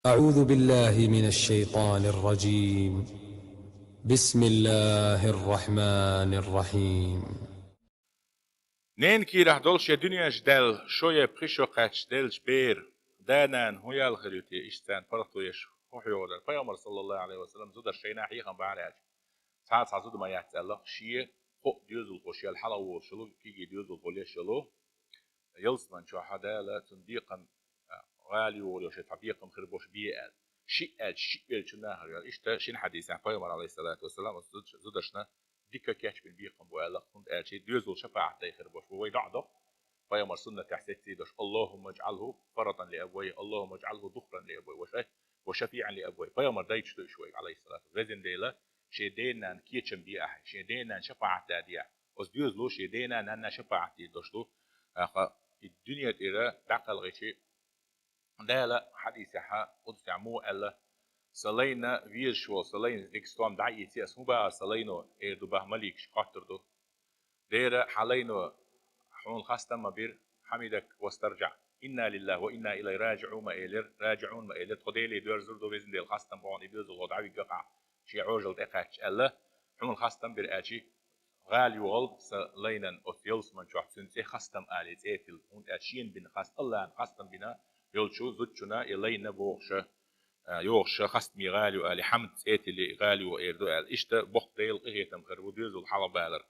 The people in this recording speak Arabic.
أعوذ بالله من الشيطان الرجيم. بسم الله الرحمن الرحيم. نين كي راح دولش الدنيا جدال شوية بريشو قاتش دلش بير دانان هويا الخريطي إشتان فرطو يش وحيودا فيامر صلى الله عليه وسلم زود الشينا حيخا بعرج ساعات زود ما يحتل شيء فوق ديوزل خوشي الحلو وشلو كيجي ديوزل خولي شلو يلسمن شو حدا لا تنبيقا غالي ولا شيء تبيقا خربوش بيئة شيء شو نهر يعني إشتا شين حديث عن فيامر عليه الصلاة والسلام زودشنا ديكا كاتش بالبيقا بوالله كنت شيء ديوزل شفاعة خربوش بوي دعضه فيامر سنة تحسيتي دش اللهم اجعله فرطا لأبوي اللهم اجعله ذخرا لأبوي وشفيعا لأبوي فيامر دايتش شوي عليه الصلاة والسلام ديلا شيدينا كيتشم بي أحد شيدينا شفاعة تادية أصديوز لو شيدينا نانا شفاعة دشلو الدنيا ترى دقل غشي دالا حديثها قدس عمو ألا سلينا فيرشو سلينا ديكستوام دعيتي اسمو بقى سلينو إيردو به مليك شقاتر دو ديرا حالينو حون خاصة ما بير حمدك واسترجع إنا لله وإنا إليه راجعون ما إلير تخديلي دور زردو بيزن ديل خاصة بعون إبيز الغدعي ققع شي عوجل تقاش ألا حون خاصة بير آشي غالي وغل سلينا أثيلس من شوح سنسي خاصة آلي تيتل هون آشين بين خاصة الله خاصة بنا يلشو زدشنا إلينا بوغش يوغش خاصة مي غالي وآلي حمد تيتل غالي وإيردو آل إشتا بوخ ديل قهيتم خربو بيزو الحلبالر